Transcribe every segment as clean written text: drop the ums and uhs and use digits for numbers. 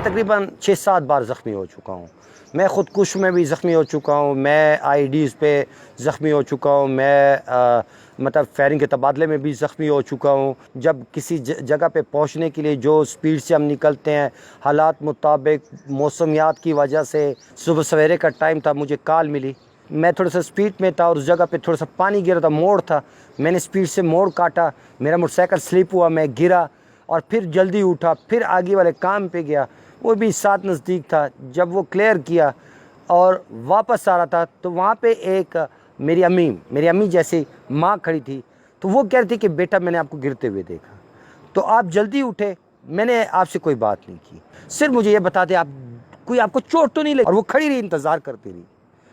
تقریباً 6-7 بار زخمی ہو چکا ہوں. میں خودکش میں بھی زخمی ہو چکا ہوں, میں آئی ڈیز پہ زخمی ہو چکا ہوں, میں مطلب فائرنگ کے تبادلے میں بھی زخمی ہو چکا ہوں. جب کسی جگہ پہ پہنچنے کے لیے جو سپیڈ سے ہم نکلتے ہیں, حالات مطابق موسمیات کی وجہ سے, صبح سویرے کا ٹائم تھا, مجھے کال ملی, میں تھوڑا سا سپیڈ میں تھا اور اس جگہ پہ تھوڑا سا پانی گر رہا تھا, موڑ تھا, میں نے سپیڈ سے موڑ کاٹا, میرا موٹر سائیکل سلپ ہوا, میں گرا اور پھر جلدی اٹھا, پھر آگے والے کام پہ گیا, وہ بھی ساتھ نزدیک تھا. جب وہ کلیئر کیا اور واپس آ رہا تھا تو وہاں پہ ایک میری امی جیسی ماں کھڑی تھی, تو وہ کہہ رہی تھی کہ بیٹا میں نے آپ کو گرتے ہوئے دیکھا, تو آپ جلدی اٹھے, میں نے آپ سے کوئی بات نہیں کی, صرف مجھے یہ بتا دیں آپ کو چوٹ تو نہیں لگی. اور وہ کھڑی رہی, انتظار کرتی رہی.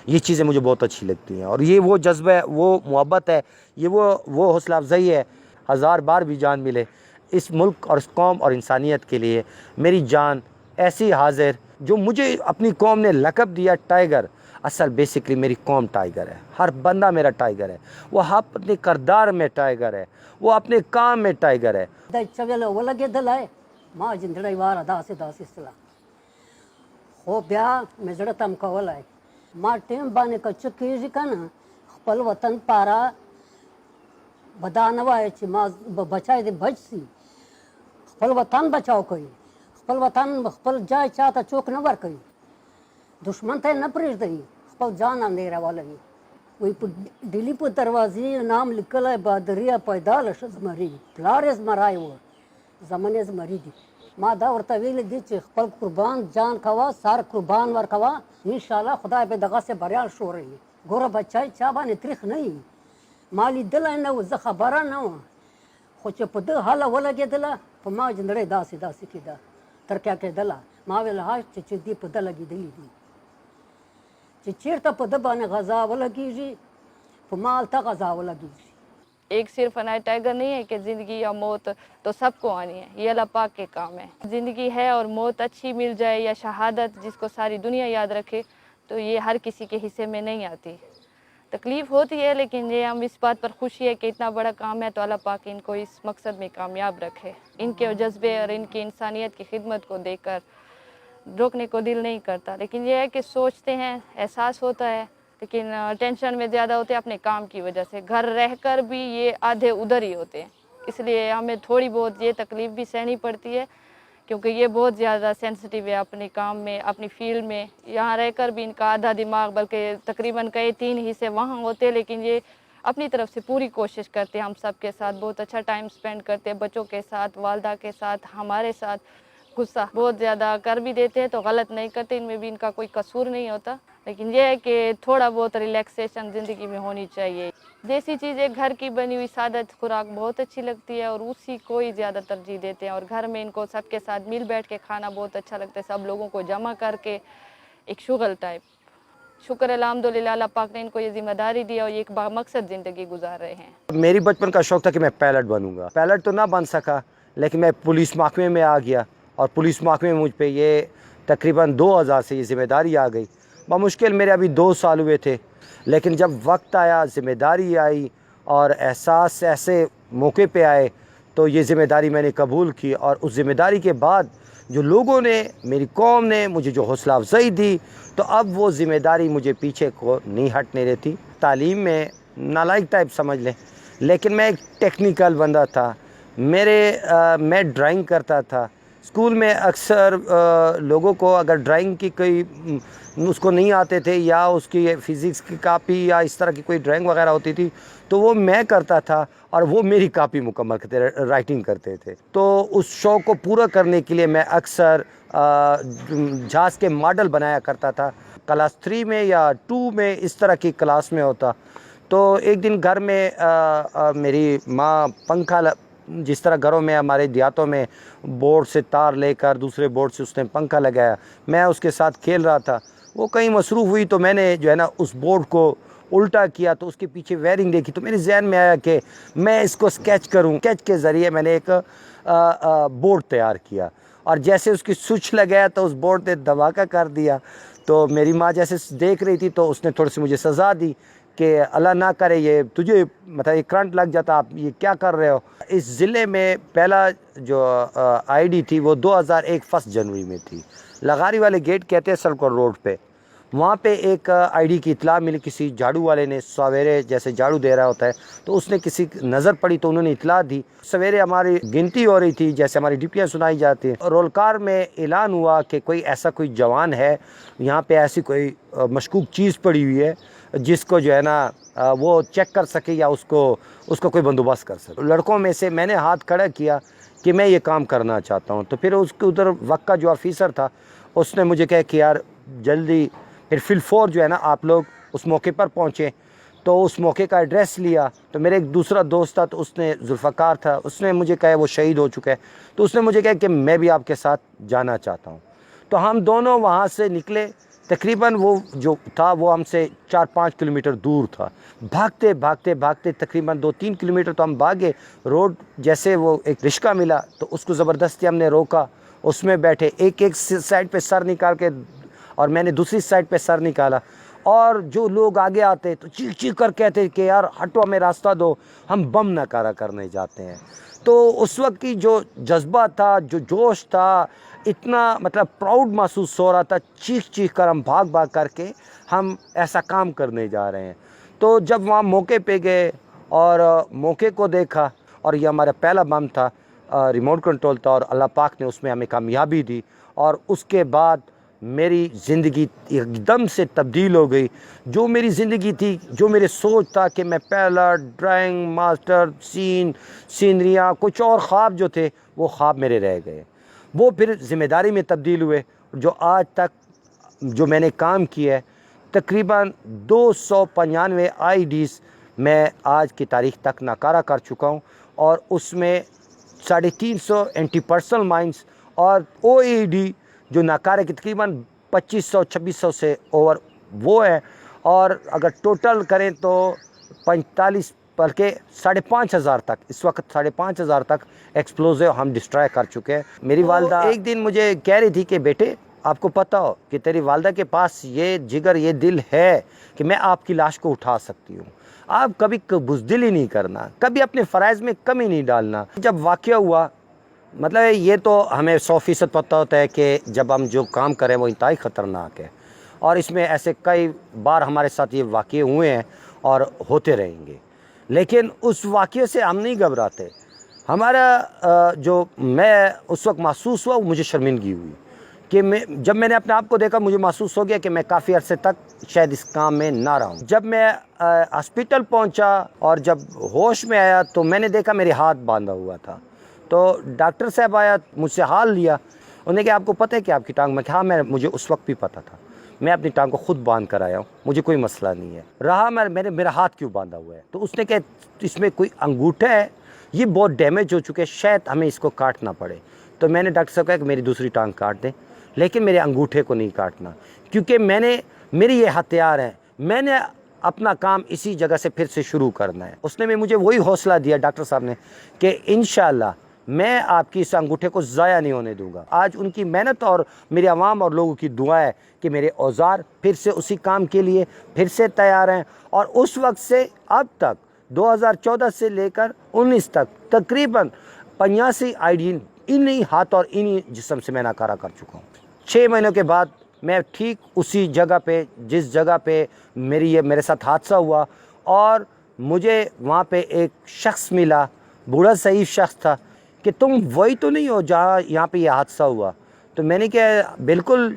یہ چیزیں مجھے بہت اچھی لگتی ہیں, اور یہ وہ جذبہ ہے, وہ محبت ہے, یہ وہ حوصلہ افزائی ہے. 1000 بار بھی جان ملے اس ملک اور اس قوم اور انسانیت کے لیے, میری جان ایسی حاضر. جو مجھے اپنی قوم نے لقب دیا ٹائیگر, اصل بیسکلی میری قوم ٹائیگر ہے, ہر بندہ میرا ٹائیگر ہے, وہ اپنے کردار میں ٹائیگر ہے, وہ اپنے کام میں ٹائیگر ہے. ما جندړی واره داسې سلا خو بیا مې زړه تم کولای ما ټیم باندې که څه کېږي که نه خپل وطن پاره به دا نه وایه چې ما بچای دې بچ سي. خپل وطن بچاو کوي, خپل وطن خپل جای چاته څوک نه ورکوي, دشمن ته یې نه پرېږدوي, خپل ځان اندېره ولوي. وایي په ډیلي په دروازې نام لیکلی بهادري پیدا له ښه زمري, پلار یې زمری و, زمن یې زمري دي. ما دا ورته ویلي دي چې خپل قربان جان کوه, سر قربان ورکوه, انشاءالله خدای به دغسې بریال شوروي. ګوره بچی چا باندې تریخ نه وي, ما لیدلی نه و, زه خبره نه وم, خو چې په ده هله ولګېدله په ما جندړۍ داسې کېده, ترکیه کېدله. ما ویل هاش چې دې په ده لګېدلي دي, چې چېرته په ده باندې غذا ولګېږي په ما هلته غذا ولګېږي. ایک صرف عنایت ٹائیگر نہیں ہے کہ زندگی یا موت تو سب کو آنی ہے, یہ اللہ پاک کے کام ہے. زندگی ہے اور موت اچھی مل جائے یا شہادت جس کو ساری دنیا یاد رکھے, تو یہ ہر کسی کے حصے میں نہیں آتی. تکلیف ہوتی ہے, لیکن یہ ہم اس بات پر خوشی ہے کہ اتنا بڑا کام ہے تو اللہ پاک ان کو اس مقصد میں کامیاب رکھے. ان کے جذبے اور ان کی انسانیت کی خدمت کو دیکھ کر روکنے کو دل نہیں کرتا, لیکن یہ ہے کہ سوچتے ہیں, احساس ہوتا ہے, لیکن ٹینشن میں زیادہ ہوتے ہیں اپنے کام کی وجہ سے. گھر رہ کر بھی یہ آدھے ادھر ہی ہوتے ہیں, اس لیے ہمیں تھوڑی بہت یہ تکلیف بھی سہنی پڑتی ہے, کیونکہ یہ بہت زیادہ سینسٹیو ہے اپنے کام میں, اپنی فیلڈ میں. یہاں رہ کر بھی ان کا آدھا دماغ, بلکہ تقریباً کئی 3 حصے وہاں ہوتے ہیں, لیکن یہ اپنی طرف سے پوری کوشش کرتے ہیں. ہم سب کے ساتھ بہت اچھا ٹائم سپینڈ کرتے ہیں, بچوں کے ساتھ, والدہ کے ساتھ, ہمارے ساتھ. غصہ بہت زیادہ کر بھی دیتے ہیں تو غلط نہیں کرتے, ان میں بھی ان کا کوئی قصور نہیں ہوتا, لیکن یہ ہے کہ تھوڑا بہت ریلیکسیشن زندگی میں ہونی چاہیے. دیسی چیزیں, گھر کی بنی ہوئی سادہ خوراک بہت اچھی لگتی ہے, اور اسی کو ہی زیادہ ترجیح دیتے ہیں. اور گھر میں ان کو سب کے ساتھ مل بیٹھ کے کھانا بہت اچھا لگتا ہے, سب لوگوں کو جمع کر کے ایک شغل ٹائپ. شکر الحمدللہ اللہ پاک نے ان کو یہ ذمہ داری دی اور یہ ایک مقصد زندگی گزار رہے ہیں. میری بچپن کا شوق تھا کہ میں پائلٹ بنوں گا. پائلٹ تو نہ بن سکا, لیکن میں پولیس محکمے میں آ گیا, اور پولیس محکمے میں مجھ پہ یہ تقریباً 2000 سے یہ ذمہ داری آ گئی. بمشکل میرے ابھی 2 سال ہوئے تھے, لیکن جب وقت آیا, ذمہ داری آئی اور احساس ایسے موقع پہ آئے, تو یہ ذمہ داری میں نے قبول کی. اور اس ذمہ داری کے بعد جو لوگوں نے, میری قوم نے مجھے جو حوصلہ افزائی دی, تو اب وہ ذمہ داری مجھے پیچھے کو نہیں ہٹنے دیتی. تعلیم میں نالائق ٹائپ سمجھ لیں, لیکن میں ایک ٹیکنیکل بندہ تھا. میں ڈرائنگ کرتا تھا. اسکول میں اکثر لوگوں کو اگر ڈرائنگ کی کوئی اس کو نہیں آتے تھے, یا اس کی فزکس کی کاپی یا اس طرح کی کوئی ڈرائنگ وغیرہ ہوتی تھی, تو وہ میں کرتا تھا اور وہ میری کاپی مکمل کرتے, رائٹنگ کرتے تھے. تو اس شوق کو پورا کرنے کے لیے میں اکثر جہاز کے ماڈل بنایا کرتا تھا. کلاس 3 میں یا 2 میں اس طرح کی کلاس میں ہوتا. تو ایک دن گھر میں میری ماں پنکھا, جس طرح گھروں میں ہمارے دیہاتوں میں بورڈ سے تار لے کر دوسرے بورڈ سے اس نے پنکھا لگایا, میں اس کے ساتھ کھیل رہا تھا. وہ کہیں مصروف ہوئی تو میں نے جو ہے نا اس بورڈ کو الٹا کیا, تو اس کے پیچھے ویرنگ دیکھی, تو میرے ذہن میں آیا کہ میں اس کو اسکیچ کروں. اسکیچ کے ذریعے میں نے ایک بورڈ تیار کیا, اور جیسے اس کی سوئچ لگایا تو اس بورڈ نے دھماکہ کر دیا. تو میری ماں جیسے دیکھ رہی تھی تو اس نے تھوڑی سی مجھے سزا دی کہ اللہ نہ کرے یہ تجھے مطلب یہ کرنٹ لگ جاتا، آپ یہ کیا کر رہے ہو۔ اس ضلع میں پہلا جو آئی ڈی تھی وہ 2001 1 جنوری میں تھی، لغاری والے گیٹ کہتے ہیں سرکل روڈ پہ، وہاں پہ ایک آئی ڈی کی اطلاع ملی، کسی جھاڑو والے نے سویرے جیسے جھاڑو دے رہا ہوتا ہے تو اس نے کسی نظر پڑی تو انہوں نے اطلاع دی، سویرے ہماری گنتی ہو رہی تھی جیسے ہماری ڈپٹیاں سنائی جاتی ہیں، رولکار میں اعلان ہوا کہ کوئی جوان ہے یہاں پہ، ایسی کوئی مشکوک چیز پڑی ہوئی ہے جس کو جو ہے نا وہ چیک کر سکے یا اس کو کوئی بندوبست کر سکے۔ لڑکوں میں سے میں نے ہاتھ کھڑا کیا کہ میں یہ کام کرنا چاہتا ہوں، تو پھر اس کے ادھر وقت کا جو آفیسر تھا اس نے مجھے کہا کہ یار جلدی پھر فل فور جو ہے نا آپ لوگ اس موقع پر پہنچے، تو اس موقع کا ایڈریس لیا، تو میرے ایک دوسرا دوست تھا تو اس نے ذوالفقار تھا، اس نے مجھے کہا وہ شہید ہو چکا ہے، تو اس نے مجھے کہا کہ میں بھی آپ کے ساتھ جانا چاہتا ہوں، تو ہم دونوں وہاں سے نکلے، تقریباً وہ جو تھا وہ ہم سے 4-5 کلومیٹر دور تھا، بھاگتے بھاگتے بھاگتے تقریباً 2-3 کلومیٹر تو ہم بھاگے، روڈ جیسے وہ ایک رکشہ ملا تو اس کو زبردستی ہم نے روکا، اس میں بیٹھے، ایک سائڈ پہ سر نکال کے اور میں نے دوسری سائڈ پہ سر نکالا، اور جو لوگ آگے آتے تو چیخ چیخ کر کہتے کہ یار ہٹو ہمیں راستہ دو، ہم بم ناکارہ کرنے جاتے ہیں۔ تو اس وقت کی جو جذبہ تھا، جو جوش تھا، اتنا مطلب پراؤڈ محسوس ہو رہا تھا، چیخ چیخ کر ہم بھاگ بھاگ کر کے ہم ایسا کام کرنے جا رہے ہیں۔ تو جب وہاں موقع پہ گئے اور موقع کو دیکھا، اور یہ ہمارا پہلا بم تھا، ریموٹ کنٹرول تھا، اور اللہ پاک نے اس میں ہمیں کامیابی دی، اور اس کے بعد میری زندگی ایک دم سے تبدیل ہو گئی۔ جو میری زندگی تھی، جو میرے سوچ تھا کہ میں پہلا ڈرائنگ ماسٹر، سینریاں، کچھ اور خواب جو تھے وہ خواب میرے رہ گئے، وہ پھر ذمہ داری میں تبدیل ہوئے، جو آج تک جو میں نے کام کیا ہے تقریباً 295 آئی ڈیز میں آج کی تاریخ تک ناکارہ کر چکا ہوں، اور اس میں 350 اینٹی پرسنل مائنس اور او ای ڈی جو ناکارہ کی تقریباً 2500-2600 سے اوور وہ ہے، اور اگر ٹوٹل کریں تو 45 بلکہ 5,500 تک، اس وقت 5,500 تک ایکسپلوزیو ہم ڈسٹرائے کر چکے ہیں۔ میری والدہ ایک دن مجھے کہہ رہی تھی کہ بیٹے آپ کو پتہ ہو کہ تیری والدہ کے پاس یہ جگر، یہ دل ہے کہ میں آپ کی لاش کو اٹھا سکتی ہوں، آپ کبھی بزدلی نہیں کرنا، کبھی اپنے فرائض میں کمی نہیں ڈالنا۔ جب واقعہ ہوا، مطلب یہ تو ہمیں 100% پتہ ہوتا ہے کہ جب ہم جو کام کریں وہ انتہائی خطرناک ہے، اور اس میں ایسے کئی بار ہمارے ساتھ یہ واقعے ہوئے ہیں اور ہوتے رہیں گے، لیکن اس واقعے سے ہم نہیں گھبراتے۔ ہمارا جو میں اس وقت محسوس ہوا وہ مجھے شرمندگی ہوئی کہ جب میں نے اپنے آپ کو دیکھا، مجھے محسوس ہو گیا کہ میں کافی عرصے تک شاید اس کام میں نہ رہا ہوں۔ جب میں ہاسپٹل پہنچا اور جب ہوش میں آیا تو میں نے دیکھا میرے ہاتھ باندھا ہوا تھا، تو ڈاکٹر صاحب آیا، مجھ سے حال لیا، انہوں نے کہا آپ کو پتہ ہے کہ آپ کی ٹانگ میں، ہاں مجھے اس وقت بھی پتہ تھا، میں اپنی ٹانگ کو خود باندھ کر آیا ہوں، مجھے کوئی مسئلہ نہیں ہے۔ رہا میرا ہاتھ کیوں باندھا ہوا ہے، تو اس نے کہا اس میں کوئی انگوٹھا ہے، یہ بہت ڈیمیج ہو چکے، شاید ہمیں اس کو کاٹنا پڑے۔ تو میں نے ڈاکٹر صاحب کہا کہ میری دوسری ٹانگ کاٹ دیں، لیکن میرے انگوٹھے کو نہیں کاٹنا، کیونکہ میری یہ ہتھیار ہے، میں نے اپنا کام اسی جگہ سے پھر سے شروع کرنا ہے۔ اس نے مجھے وہی حوصلہ دیا ڈاکٹر صاحب نے کہ انشاءاللہ میں آپ کی اس انگوٹھے کو ضائع نہیں ہونے دوں گا۔ آج ان کی محنت اور میرے عوام اور لوگوں کی دعا ہے کہ میرے اوزار پھر سے اسی کام کے لیے پھر سے تیار ہیں، اور اس وقت سے اب تک 2014 سے لے کر 19 تک تقریباً 85 آئی ڈی انہی ہاتھ اور انہی جسم سے میں ناکارہ کر چکا ہوں۔ 6 مہینوں کے بعد میں ٹھیک اسی جگہ پہ، جس جگہ پہ میرے ساتھ حادثہ ہوا، اور مجھے وہاں پہ ایک شخص ملا، بوڑھا ضعیف شخص تھا، کہ تم وہی تو نہیں ہو جہاں یہاں پہ یہ حادثہ ہوا؟ تو میں نے کہا بالکل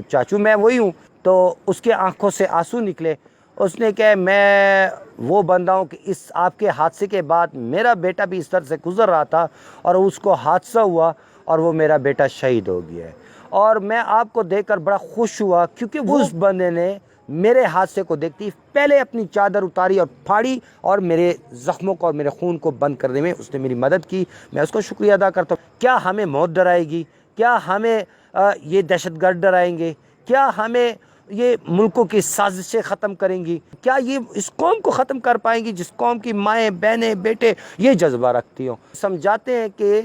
چاچو میں وہی ہوں۔ تو اس کے آنکھوں سے آنسو نکلے، اس نے کہا میں وہ بندہ ہوں کہ اس آپ کے حادثے کے بعد میرا بیٹا بھی اس طرح سے گزر رہا تھا، اور اس کو حادثہ ہوا اور وہ میرا بیٹا شہید ہو گیا ہے، اور میں آپ کو دیکھ کر بڑا خوش ہوا، کیونکہ اس بندے نے میرے حادثے کو دیکھتی پہلے اپنی چادر اتاری اور پھاڑی، اور میرے زخموں کو اور میرے خون کو بند کرنے میں اس نے میری مدد کی، میں اس کو شکریہ ادا کرتا ہوں۔ کیا ہمیں موت ڈرائے گی؟ کیا ہمیں یہ دہشت گرد ڈرائیں گے؟ کیا ہمیں یہ ملکوں کی سازشیں ختم کریں گی؟ کیا یہ اس قوم کو ختم کر پائیں گی جس قوم کی مائیں، بہنیں، بیٹے یہ جذبہ رکھتی ہوں؟ سمجھاتے ہیں کہ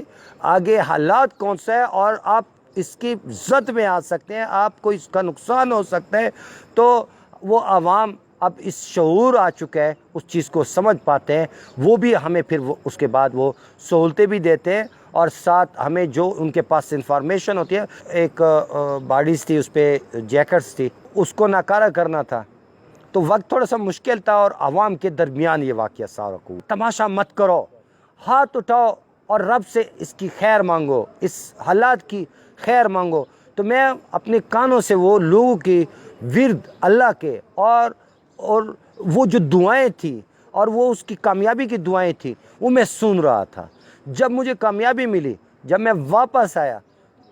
آگے حالات کون سا ہے اور آپ اس کی زد میں آ سکتے ہیں، آپ کو اس کا نقصان ہو سکتا ہے، تو وہ عوام اب اس شعور آ چکا ہے، اس چیز کو سمجھ پاتے ہیں، وہ بھی ہمیں پھر اس کے بعد وہ سہولتیں بھی دیتے ہیں، اور ساتھ ہمیں جو ان کے پاس انفارمیشن ہوتی ہے، ایک باڈیز تھی اس پہ جیکٹس تھی، اس کو ناکارہ کرنا تھا، تو وقت تھوڑا سا مشکل تھا، اور عوام کے درمیان یہ واقعہ سارا کو تماشا مت کرو، ہاتھ اٹھاؤ اور رب سے اس کی خیر مانگو، اس حالات کی خیر مانگو۔ تو میں اپنے کانوں سے وہ لوگوں کی ورد اللہ کے اور وہ جو دعائیں تھیں اور وہ اس کی کامیابی کی دعائیں تھیں، وہ میں سن رہا تھا۔ جب مجھے کامیابی ملی، جب میں واپس آیا،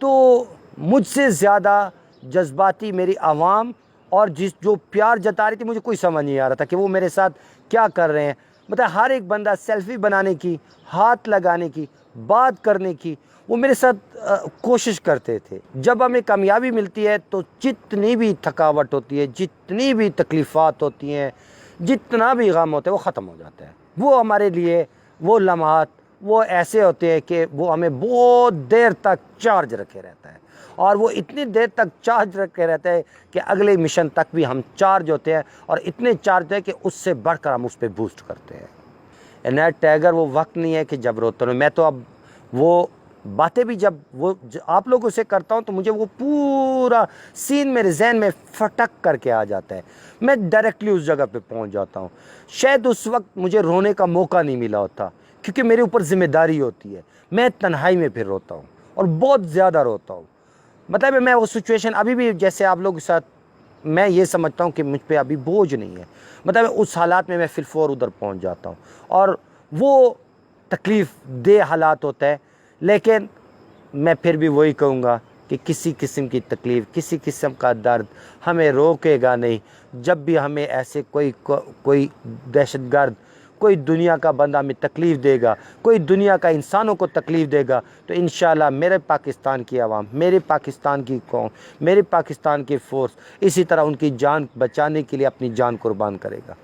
تو مجھ سے زیادہ جذباتی میری عوام اور جو پیار جتا رہی تھی، مجھے کوئی سمجھ نہیں آ رہا تھا کہ وہ میرے ساتھ کیا کر رہے ہیں۔ مطلب ہر ایک بندہ سیلفی بنانے کی، ہاتھ لگانے کی، بات کرنے کی، وہ میرے ساتھ کوشش کرتے تھے۔ جب ہمیں کامیابی ملتی ہے تو جتنی بھی تھکاوٹ ہوتی ہے، جتنی بھی تکلیفات ہوتی ہیں، جتنا بھی غم ہوتا ہے، وہ ختم ہو جاتا ہے۔ وہ ہمارے لیے وہ لمحات وہ ایسے ہوتے ہیں کہ وہ ہمیں بہت دیر تک چارج رکھے رہتا ہے، اور وہ اتنی دیر تک چارج رکھے رہتا ہے کہ اگلے مشن تک بھی ہم چارج ہوتے ہیں، اور اتنے چارج ہے کہ اس سے بڑھ کر ہم اس پہ بوسٹ کرتے ہیں۔ نائٹ ٹائیگر وہ وقت نہیں ہے کہ جب روتا ہوں میں، تو اب وہ باتیں بھی جب وہ آپ لوگوں سے کرتا ہوں تو مجھے وہ پورا سین میرے ذہن میں پھٹک کر کے آ جاتا ہے، میں ڈائریکٹلی اس جگہ پہ پہنچ جاتا ہوں۔ شاید اس وقت مجھے رونے کا موقع نہیں ملا ہوتا، کیونکہ میرے اوپر ذمہ داری ہوتی ہے، میں تنہائی میں پھر روتا ہوں، اور بہت زیادہ روتا ہوں۔ مطلب میں وہ سچویشن ابھی بھی جیسے آپ لوگوں کے ساتھ میں یہ سمجھتا ہوں کہ مجھ پہ ابھی بوجھ نہیں ہے، مطلب اس حالات میں فی الفور ادھر پہنچ جاتا ہوں، اور وہ تکلیف دہ حالات ہوتا ہے، لیکن میں پھر بھی وہی کہوں گا کہ کسی قسم کی تکلیف، کسی قسم کا درد ہمیں روکے گا نہیں۔ جب بھی ہمیں ایسے کوئی دہشت گرد، کوئی دنیا کا بندہ ہمیں تکلیف دے گا، کوئی دنیا کا انسانوں کو تکلیف دے گا، تو انشاءاللہ میرے پاکستان کی عوام، میرے پاکستان کی قوم، میرے پاکستان کی فورس اسی طرح ان کی جان بچانے کے لیے اپنی جان قربان کرے گا۔